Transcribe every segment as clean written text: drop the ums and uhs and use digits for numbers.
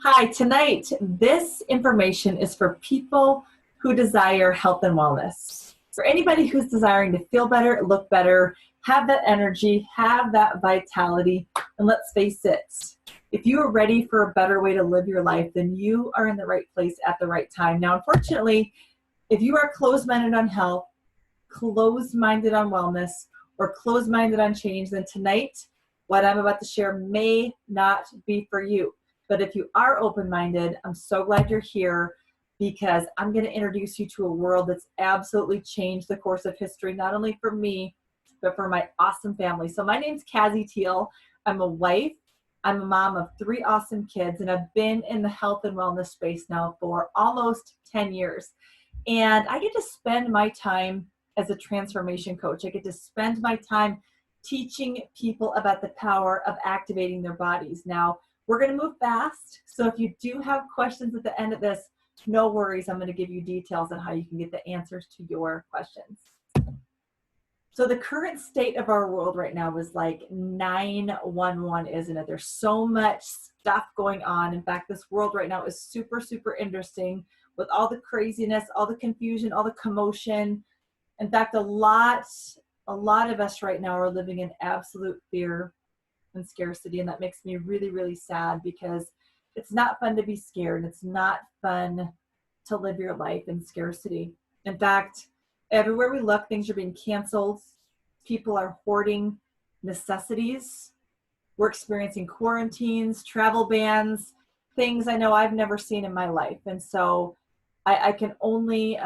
Hi, tonight, this information is for people who desire health and wellness. For anybody who's desiring to feel better, look better, have that energy, have that vitality, and let's face it, if you are ready for a better way to live your life, then you are in the right place at the right time. Now, unfortunately, if you are closed-minded on health, closed-minded on wellness, or closed-minded on change, then tonight, what I'm about to share may not be for you. But if you are open-minded, I'm so glad you're here because I'm going to introduce you to a world that's absolutely changed the course of history, not only for me, but for my awesome family. So my name's Cassie Teal. I'm a wife. I'm a mom of 3 awesome kids, and I've been in the health and wellness space now for almost 10 years. And I get to spend my time as a transformation coach. I get to spend my time teaching people about the power of activating their bodies. Now, we're going to move fast. So if you do have questions at the end of this, no worries. I'm going to give you details on how you can get the answers to your questions. So the current state of our world right now is like 911, isn't it? There's so much stuff going on. In fact, this world right now is super, super interesting with all the craziness, all the confusion, all the commotion. In fact, a lot of us right now are living in absolute fear and scarcity, and that makes me really, really sad because it's not fun to be scared. It's not fun to live your life in scarcity. In fact, everywhere we look, things are being canceled. People are hoarding necessities. We're experiencing quarantines, travel bans, things I know I've never seen in my life. And so I can only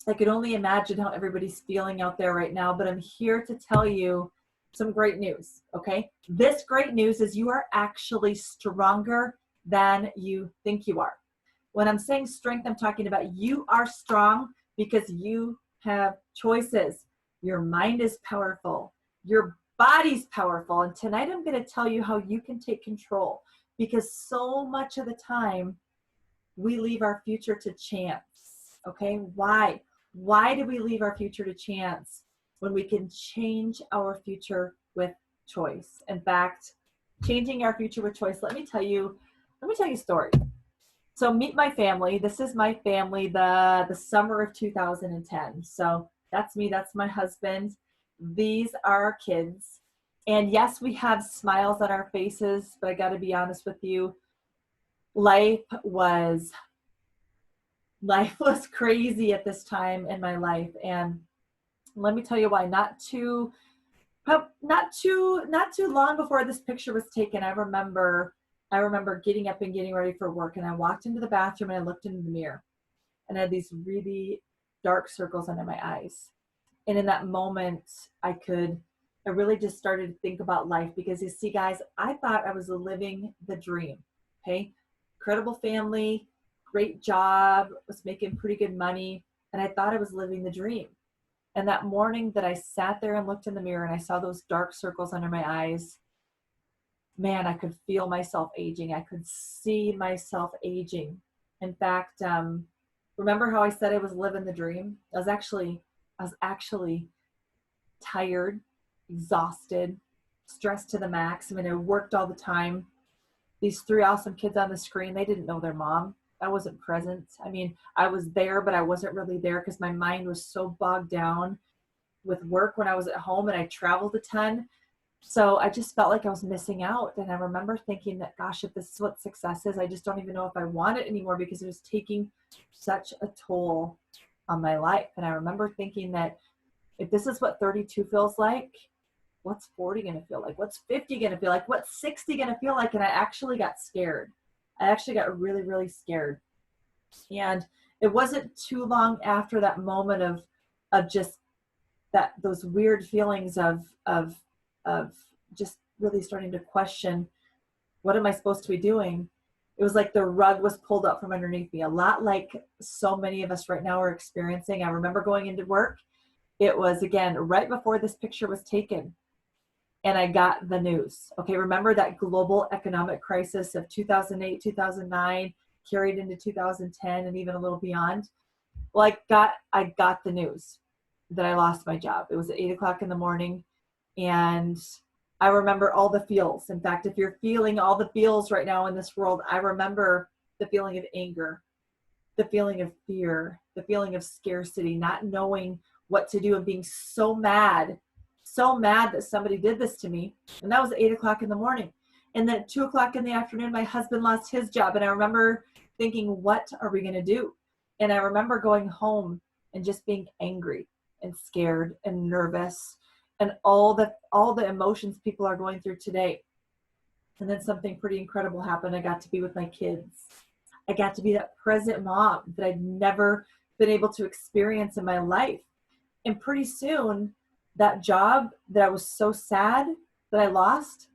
imagine how everybody's feeling out there right now, but I'm here to tell you some great news, okay? This great news is you are actually stronger than you think you are. When I'm saying strength, I'm talking about you are strong because you have choices. Your mind is powerful. Your body's powerful. And tonight I'm going to tell you how you can take control because so much of the time we leave our future to chance, okay? Why? Why do we leave our future to chance when we can change our future with choice? In fact, changing our future with choice, let me tell you a story. So meet my family. This is my family, the summer of 2010. So that's me, that's my husband. These are our kids. And yes, we have smiles on our faces, but I got to be honest with you, life was crazy at this time in my life. And let me tell you why. Not too long before this picture was taken, I remember getting up and getting ready for work, and I walked into the bathroom and I looked into the mirror and I had these really dark circles under my eyes. And in that moment, I really just started to think about life because you see, guys, I thought I was living the dream. Okay. Incredible family, great job, was making pretty good money. And I thought I was living the dream. And that morning that I sat there and looked in the mirror and I saw those dark circles under my eyes, man, I could feel myself aging. I could see myself aging. In fact, remember how I said I was living the dream? I was actually tired, exhausted, stressed to the max. I mean, I worked all the time. These 3 awesome kids on the screen, they didn't know their mom. I wasn't present. I mean, I was there, but I wasn't really there because my mind was so bogged down with work when I was at home and I traveled a ton. So I just felt like I was missing out. And I remember thinking that, gosh, if this is what success is, I just don't even know if I want it anymore because it was taking such a toll on my life. And I remember thinking that if this is what 32 feels like, what's 40 going to feel like? What's 50 going to feel like? What's 60 going to feel like? And I actually got scared. I actually got really, really scared. And it wasn't too long after that moment of just those weird feelings of just really starting to question, what am I supposed to be doing? It was like the rug was pulled up from underneath me, a lot like so many of us right now are experiencing. I remember going into work. It was, again, right before this picture was taken, and I got the news. Okay, remember that global economic crisis of 2008, 2009, carried into 2010, and even a little beyond? Well, I got the news that I lost my job. It was at 8 o'clock in the morning, and I remember all the feels. In fact, if you're feeling all the feels right now in this world, I remember the feeling of anger, the feeling of fear, the feeling of scarcity, not knowing what to do and being so mad that somebody did this to me. And that was 8 o'clock in the morning. And then at 2 o'clock in the afternoon, my husband lost his job. And I remember thinking, what are we going to do? And I remember going home and just being angry and scared and nervous and all the emotions people are going through today. And then something pretty incredible happened. I got to be with my kids. I got to be that present mom that I'd never been able to experience in my life. And pretty soon, that job that I was so sad that I lost,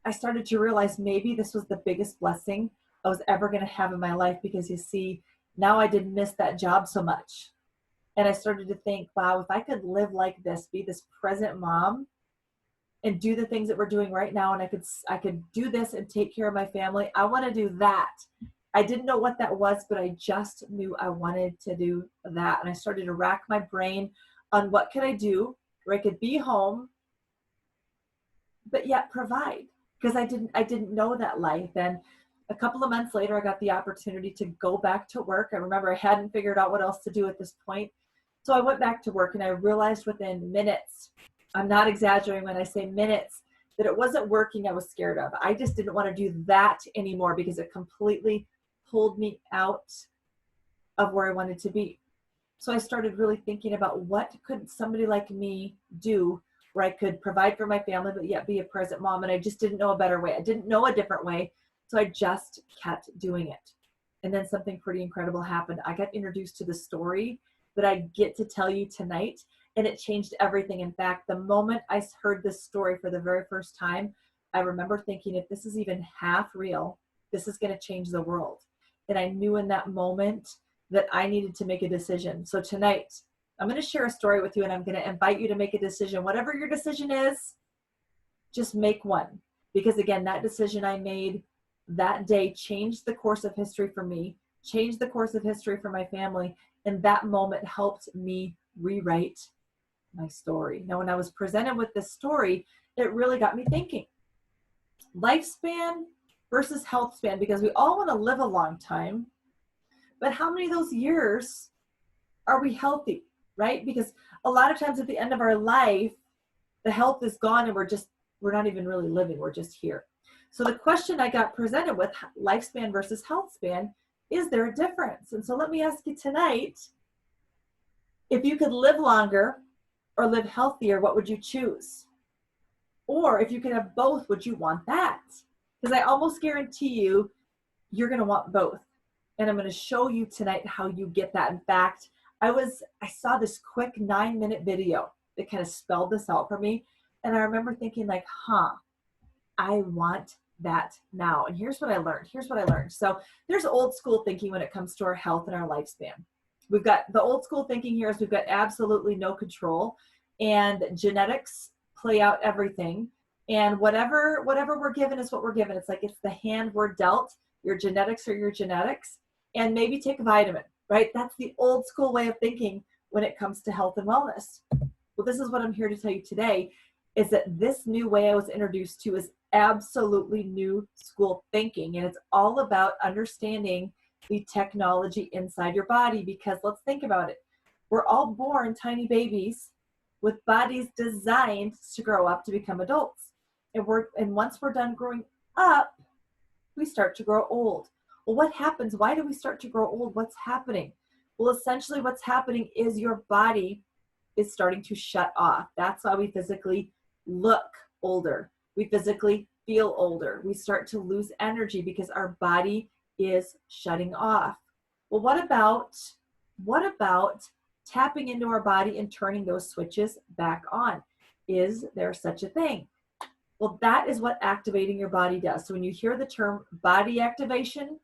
I started to realize maybe this was the biggest blessing I was ever going to have in my life, because you see, now I didn't miss that job so much. And I started to think, wow, if I could live like this, be this present mom and do the things that we're doing right now, and I could do this and take care of my family, I want to do that. I didn't know what that was, but I just knew I wanted to do that. And I started to rack my brain on what could I do where I could be home, but yet provide, because I didn't know that life. And a couple of months later, I got the opportunity to go back to work. I remember I hadn't figured out what else to do at this point. So I went back to work, and I realized within minutes, I'm not exaggerating when I say minutes, that it wasn't working I was scared of. I just didn't want to do that anymore because it completely pulled me out of where I wanted to be. So I started really thinking about what could somebody like me do where I could provide for my family, but yet be a present mom. And I just didn't know a better way. I didn't know a different way. So I just kept doing it. And then something pretty incredible happened. I got introduced to the story that I get to tell you tonight, and it changed everything. In fact, the moment I heard this story for the very first time, I remember thinking, if this is even half real, this is going to change the world. And I knew in that moment that I needed to make a decision. So tonight, I'm going to share a story with you, and I'm going to invite you to make a decision. Whatever your decision is, just make one. Because again, that decision I made that day changed the course of history for me, changed the course of history for my family, and that moment helped me rewrite my story. Now, when I was presented with this story, it really got me thinking. Lifespan versus health span, because we all want to live a long time, but how many of those years are we healthy, right? Because a lot of times at the end of our life, the health is gone and we're not even really living, we're just here. So the question I got presented with, lifespan versus health span, is there a difference? And so let me ask you tonight, if you could live longer or live healthier, what would you choose? Or if you could have both, would you want that? Because I almost guarantee you, you're going to want both. And I'm going to show you tonight how you get that. In fact, I saw this quick 9-minute video that kind of spelled this out for me. And I remember thinking like, I want that now. And here's what I learned. So there's old school thinking when it comes to our health and our lifespan. We've got the old school thinking here is we've got absolutely no control, and genetics play out everything. And whatever we're given is what we're given. It's like it's the hand we're dealt. Your genetics are your genetics. And maybe take a vitamin, right? That's the old school way of thinking when it comes to health and wellness. Well, this is what I'm here to tell you today, is that this new way I was introduced to is absolutely new school thinking. And it's all about understanding the technology inside your body, because let's think about it. We're all born tiny babies with bodies designed to grow up to become adults. And once we're done growing up, we start to grow old. Well, what happens? Why do we start to grow old? What's happening? Well, essentially what's happening is your body is starting to shut off. That's why we physically look older. We physically feel older. We start to lose energy because our body is shutting off. Well, what about tapping into our body and turning those switches back on? Is there such a thing? Well, that is what activating your body does. So when you hear the term body activation,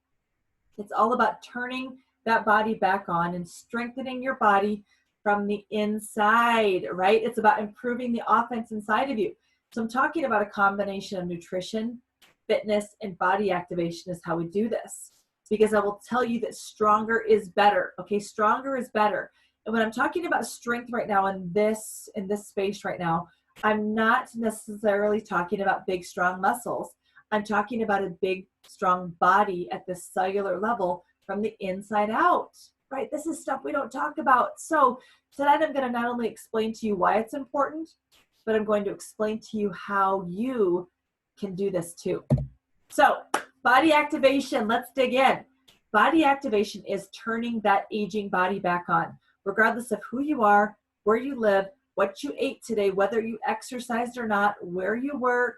it's all about turning that body back on and strengthening your body from the inside, right? It's about improving the offense inside of you. So I'm talking about a combination of nutrition, fitness, and body activation is how we do this. Because I will tell you that stronger is better, okay? Stronger is better. And when I'm talking about strength right now in this space right now, I'm not necessarily talking about big, strong muscles. I'm talking about a big, strong body at the cellular level from the inside out, right? This is stuff we don't talk about. So tonight I'm going to not only explain to you why it's important, but I'm going to explain to you how you can do this too. So body activation, let's dig in. Body activation is turning that aging body back on, regardless of who you are, where you live, what you ate today, whether you exercised or not, where you work,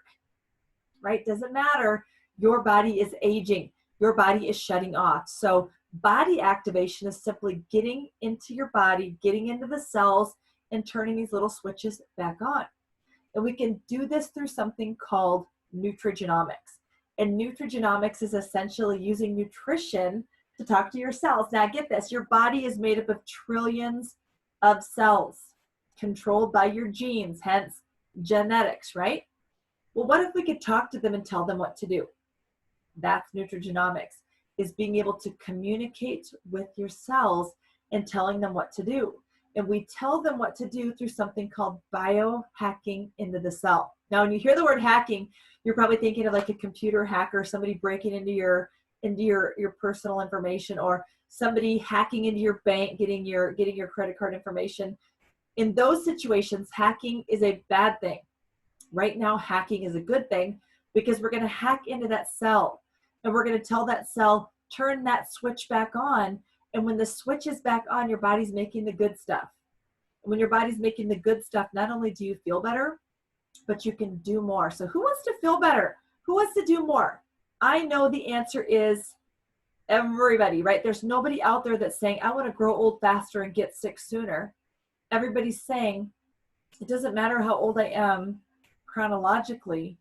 right? Doesn't matter. Your body is aging. Your body is shutting off. So body activation is simply getting into your body, getting into the cells, and turning these little switches back on. And we can do this through something called nutrigenomics. And nutrigenomics is essentially using nutrition to talk to your cells. Now get this, your body is made up of trillions of cells controlled by your genes, hence genetics, right? Well, what if we could talk to them and tell them what to do? That's nutrigenomics, is being able to communicate with your cells and telling them what to do. And we tell them what to do through something called biohacking into the cell. Now, when you hear the word hacking, you're probably thinking of like a computer hacker, somebody breaking into your personal information, or somebody hacking into your bank, getting your credit card information. In those situations, hacking is a bad thing. Right now, hacking is a good thing because we're going to hack into that cell and we're going to tell that cell, turn that switch back on. And when the switch is back on, your body's making the good stuff. When your body's making the good stuff, not only do you feel better, but you can do more. So who wants to feel better? Who wants to do more? I know the answer is everybody, right? There's nobody out there that's saying, I want to grow old faster and get sick sooner. Everybody's saying, it doesn't matter how old I am chronologically,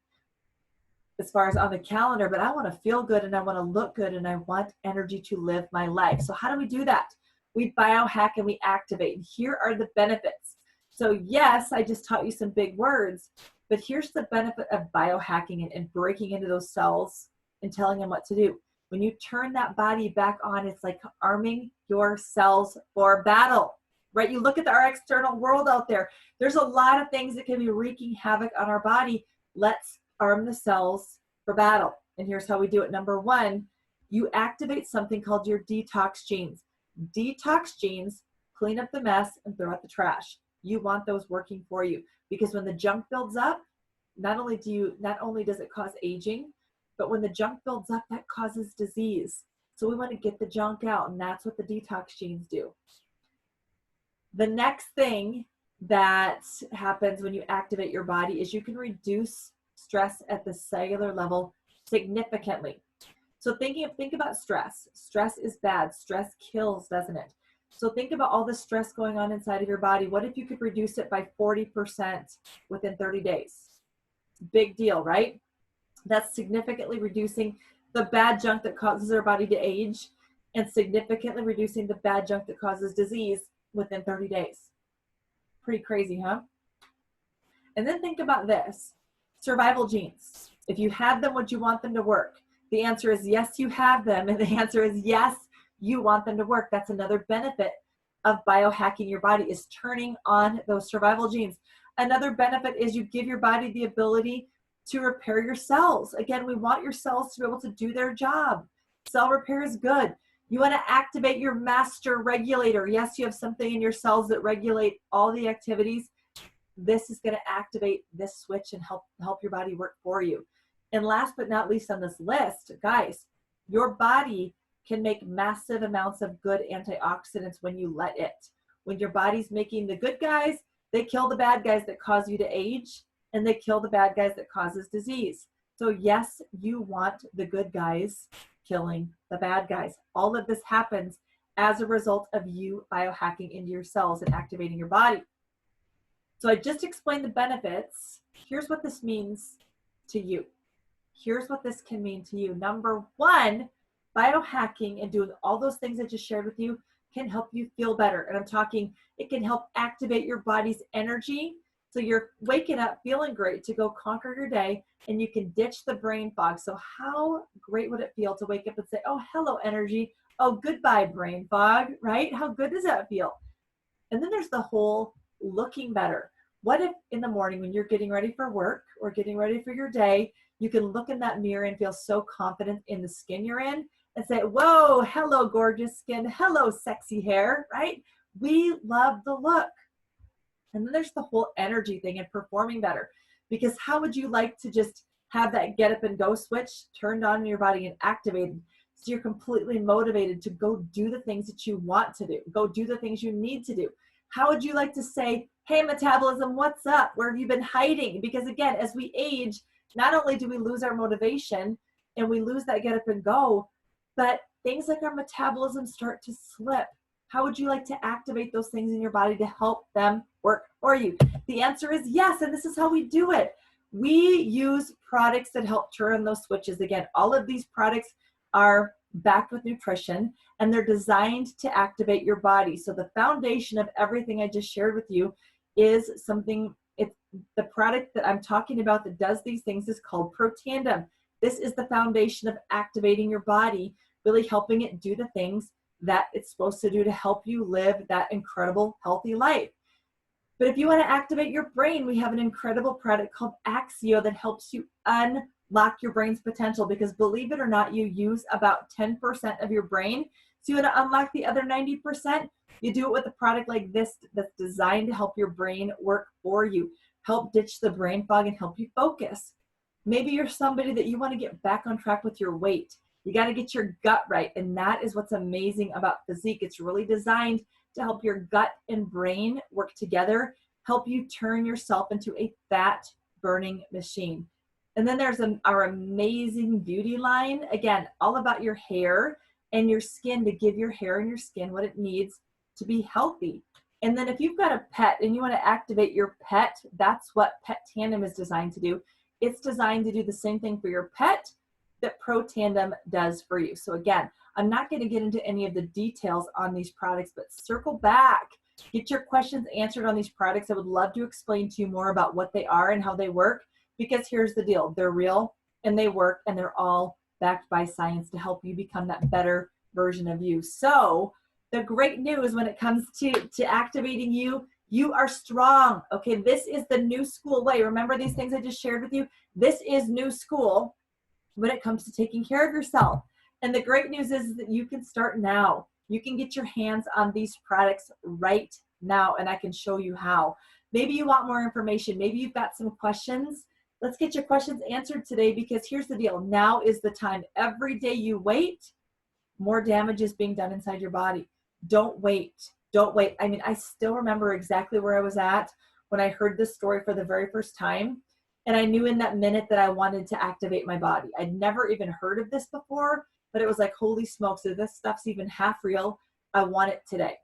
as far as on the calendar, but I want to feel good and I want to look good and I want energy to live my life. So how do we do that? We biohack and we activate. And here are the benefits. So yes, I just taught you some big words, but here's the benefit of biohacking and breaking into those cells and telling them what to do. When you turn that body back on, it's like arming your cells for battle, right? You look at our external world out there. There's a lot of things that can be wreaking havoc on our body. Let's arm the cells for battle. And here's how we do it. Number one, you activate something called your detox genes. Detox genes clean up the mess and throw out the trash. You want those working for you, because when the junk builds up, not only does it cause aging, but when the junk builds up, that causes disease. So we want to get the junk out, and that's what the detox genes do. The next thing that happens when you activate your body is you can reduce stress at the cellular level significantly. So think about stress. Stress is bad. Stress kills, doesn't it? So think about all the stress going on inside of your body. What if you could reduce it by 40% within 30 days? Big deal, right? That's significantly reducing the bad junk that causes our body to age and significantly reducing the bad junk that causes disease within 30 days. Pretty crazy, huh? And then think about this. Survival genes. If you have them, would you want them to work? The answer is yes, you have them. And the answer is yes, you want them to work. That's another benefit of biohacking your body, is turning on those survival genes. Another benefit is you give your body the ability to repair your cells. Again, we want your cells to be able to do their job. Cell repair is good. You want to activate your master regulator. Yes, you have something in your cells that regulate all the activities. This is going to activate this switch and help your body work for you. And last but not least on this list, guys, your body can make massive amounts of good antioxidants when you let it. When your body's making the good guys, they kill the bad guys that cause you to age, and they kill the bad guys that causes disease. So yes, you want the good guys killing the bad guys. All of this happens as a result of you biohacking into your cells and activating your body. So I just explained the benefits. Here's what this means to you. Here's what this can mean to you. Number one, biohacking and doing all those things I just shared with you can help you feel better. And I'm talking, it can help activate your body's energy. So you're waking up feeling great to go conquer your day, and you can ditch the brain fog. So how great would it feel to wake up and say, oh, hello, energy. Oh, goodbye, brain fog, right? How good does that feel? And then there's the whole looking better. What if in the morning when you're getting ready for work or getting ready for your day, you can look in that mirror and feel so confident in the skin you're in and say, whoa, hello, gorgeous skin. Hello, sexy hair, right? We love the look. And then there's the whole energy thing and performing better. Because how would you like to just have that get up and go switch turned on in your body and activated so you're completely motivated to go do the things that you want to do, go do the things you need to do? How would you like to say, hey, metabolism, what's up? Where have you been hiding? Because again, as we age, not only do we lose our motivation and we lose that get up and go, but things like our metabolism start to slip. How would you like to activate those things in your body to help them work for you? The answer is yes, and this is how we do it. We use products that help turn those switches. Again, all of these products are backed with nutrition, and they're designed to activate your body. So the foundation of everything I just shared with you is something, it's the product that I'm talking about that does these things is called Protandim. This is the foundation of activating your body, really helping it do the things that it's supposed to do to help you live that incredible, healthy life. But if you want to activate your brain, we have an incredible product called Axio that helps you unlock your brain's potential, because believe it or not, you use about 10% of your brain. So you want to unlock the other 90%, you do it with a product like this that's designed to help your brain work for you, help ditch the brain fog and help you focus. Maybe you're somebody that you want to get back on track with your weight. You got to get your gut right. And that is what's amazing about Physique. It's really designed to help your gut and brain work together, help you turn yourself into a fat burning machine. And then there's our amazing beauty line. Again, all about your hair and your skin, to give your hair and your skin what it needs to be healthy. And then if you've got a pet and you want to activate your pet, that's what Protandim is designed to do. It's designed to do the same thing for your pet that Protandim does for you. So again, I'm not going to get into any of the details on these products, but circle back, get your questions answered on these products. I would love to explain to you more about what they are and how they work, because here's the deal. They're real and they work, and they're all backed by science to help you become that better version of you. So the great news when it comes to activating you, you are strong. Okay, this is the new school way. Remember these things I just shared with you? This is new school when it comes to taking care of yourself. And the great news is that you can start now. You can get your hands on these products right now, and I can show you how. Maybe you want more information. Maybe you've got some questions. Let's get your questions answered today, because here's the deal. Now is the time. Every day you wait, more damage is being done inside your body. Don't wait. Don't wait. I mean, I still remember exactly where I was at when I heard this story for the very first time. And I knew in that minute that I wanted to activate my body. I'd never even heard of this before, but it was like, holy smokes, if this stuff's even half real, I want it today.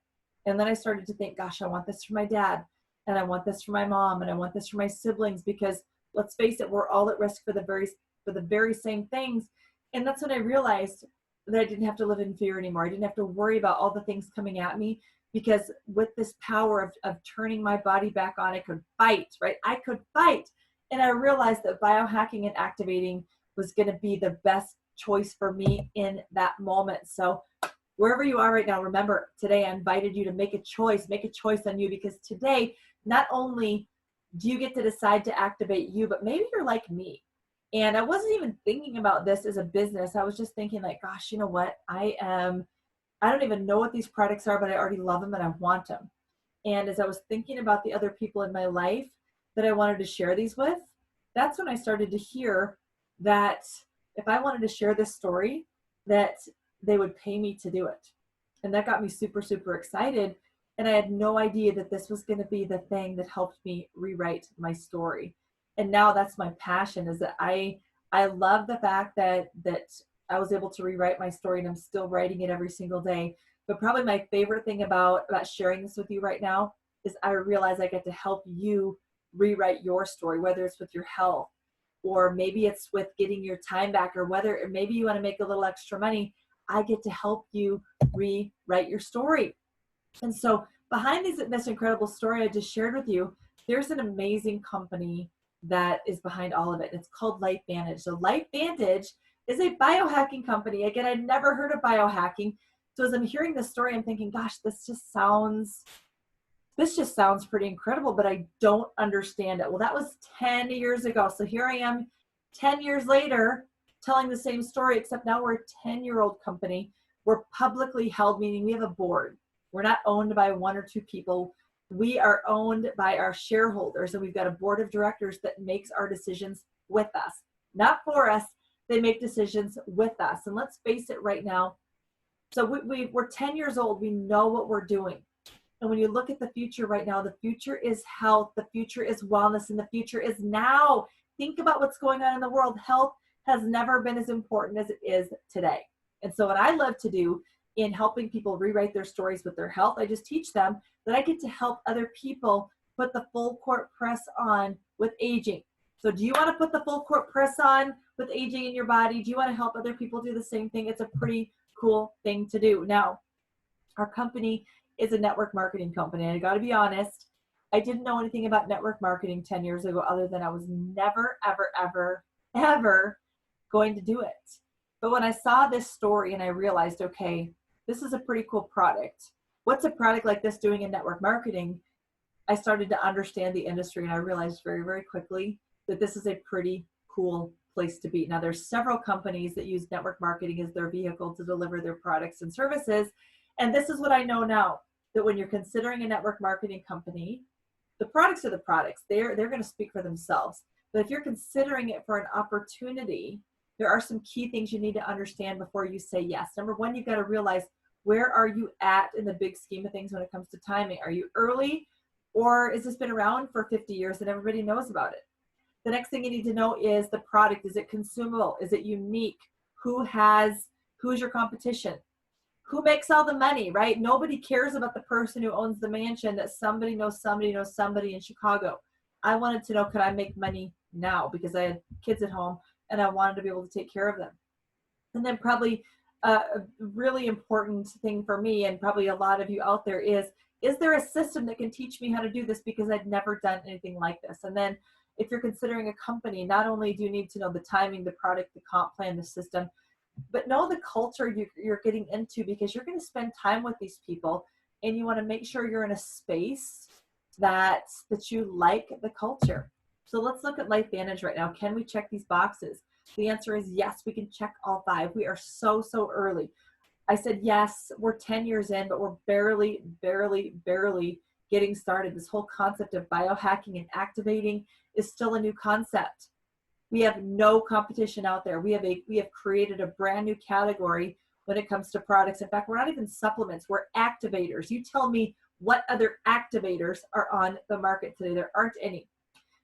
And then I started to think, gosh, I want this for my dad, and I want this for my mom, and I want this for my siblings, because let's face it, we're all at risk for the very same things. And that's when I realized that I didn't have to live in fear anymore. I didn't have to worry about all the things coming at me, because with this power of turning my body back on, I could fight, right? I could fight. And I realized that biohacking and activating was going to be the best choice for me in that moment. So wherever you are right now, remember, today I invited you to make a choice on you, because today, not only do you get to decide to activate you, but maybe you're like me. And I wasn't even thinking about this as a business. I was just thinking like, gosh, you know what? I don't even know what these products are, but I already love them and I want them. And as I was thinking about the other people in my life that I wanted to share these with, that's when I started to hear that if I wanted to share this story, that they would pay me to do it. And that got me super, super excited. And I had no idea that this was going to be the thing that helped me rewrite my story. And now that's my passion, is that I love the fact that I was able to rewrite my story, and I'm still writing it every single day. But probably my favorite thing about sharing this with you right now is I realize I get to help you rewrite your story, whether it's with your health, or maybe it's with getting your time back, or maybe you want to make a little extra money. I get to help you rewrite your story. And so behind this incredible story I just shared with you, there's an amazing company that is behind all of it. It's called LifeVantage. So LifeVantage is a biohacking company. Again, I'd never heard of biohacking. So as I'm hearing this story, I'm thinking, gosh, this just sounds this just sounds pretty incredible, but I don't understand it. Well, that was 10 years ago. So here I am 10 years later telling the same story, except now we're a 10-year-old company. We're publicly held, meaning we have a board. We're not owned by one or two people. We are owned by our shareholders, and we've got a board of directors that makes our decisions with us, not for us. They make decisions with us. And let's face it right now. So we're 10 years old. We know what we're doing. And when you look at the future right now, the future is health, the future is wellness, and the future is now. Think about what's going on in the world. Health has never been as important as it is today. And so what I love to do in helping people rewrite their stories with their health, I just teach them that I get to help other people put the full court press on with aging. So do you want to put the full court press on with aging in your body? Do you want to help other people do the same thing? It's a pretty cool thing to do. Now, our company is a network marketing company. And I got to be honest, I didn't know anything about network marketing 10 years ago, other than I was never, ever, ever, ever going to do it. But when I saw this story and I realized, okay, this is a pretty cool product. What's a product like this doing in network marketing? I started to understand the industry, and I realized very, very quickly that this is a pretty cool place to be. Now, there's several companies that use network marketing as their vehicle to deliver their products and services. And this is what I know now, that when you're considering a network marketing company, the products are the products. They're going to speak for themselves. But if you're considering it for an opportunity, there are some key things you need to understand before you say yes. Number one, you've got to realize, where are you at in the big scheme of things when it comes to timing? Are you early, or has this been around for 50 years and everybody knows about it? The next thing you need to know is the product. Is it consumable? Is it unique? Who's your competition? Who makes all the money, right? Nobody cares about the person who owns the mansion that somebody knows somebody in Chicago. I wanted to know, could I make money now? Because I had kids at home and I wanted to be able to take care of them. And then probably a really important thing for me, and probably a lot of you out there, is there a system that can teach me how to do this? Because I'd never done anything like this. And then if you're considering a company, not only do you need to know the timing, the product, the comp plan, the system, but know the culture you're getting into, because you're going to spend time with these people, and you want to make sure you're in a space that you like the culture. So let's look at LifeVantage right now. Can we check these boxes? The answer is yes, we can check all 5. We are so early. I said yes, we're 10 years in, but we're barely getting started. This whole concept of biohacking and activating is still a new concept. We have no competition out there. We have created a brand new category when it comes to products. In fact, we're not even supplements, we're activators. You tell me what other activators are on the market today. There aren't any.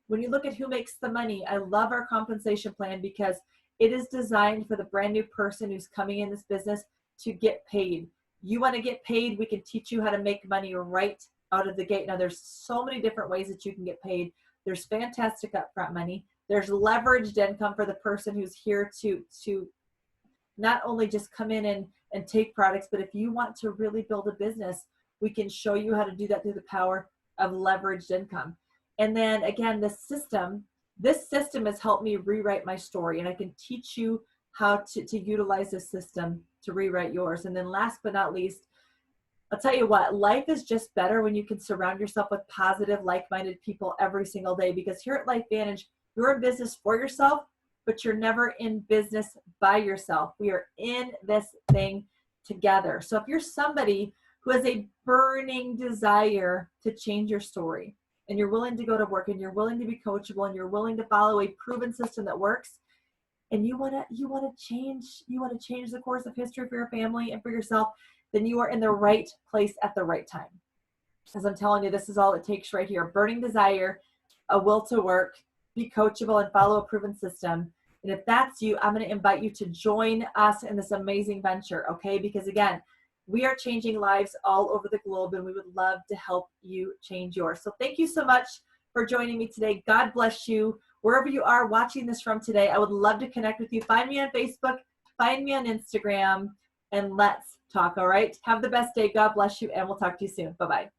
When you look at who makes the money, I love our compensation plan, because it is designed for the brand new person who's coming in this business to get paid. You want to get paid, we can teach you how to make money right out of the gate. Now, there's so many different ways that you can get paid. There's fantastic upfront money. There's leveraged income for the person who's here to not only just come in and take products, but if you want to really build a business, we can show you how to do that through the power of leveraged income. And then again, this system has helped me rewrite my story, and I can teach you how to utilize this system to rewrite yours. And then last but not least, I'll tell you what, life is just better when you can surround yourself with positive, like-minded people every single day, because here at LifeVantage, you're in business for yourself, but you're never in business by yourself. We are in this thing together. So if you're somebody who has a burning desire to change your story, and you're willing to go to work, and you're willing to be coachable, and you're willing to follow a proven system that works, and you want to change the course of history for your family and for yourself, then you are in the right place at the right time. As I'm telling you, this is all it takes right here. Burning desire, a will to work, be coachable, and follow a proven system. And if that's you, I'm going to invite you to join us in this amazing venture, okay? Because again, we are changing lives all over the globe, and we would love to help you change yours. So thank you so much for joining me today. God bless you. Wherever you are watching this from today, I would love to connect with you. Find me on Facebook, find me on Instagram, and let's talk, all right? Have the best day. God bless you, and we'll talk to you soon. Bye-bye.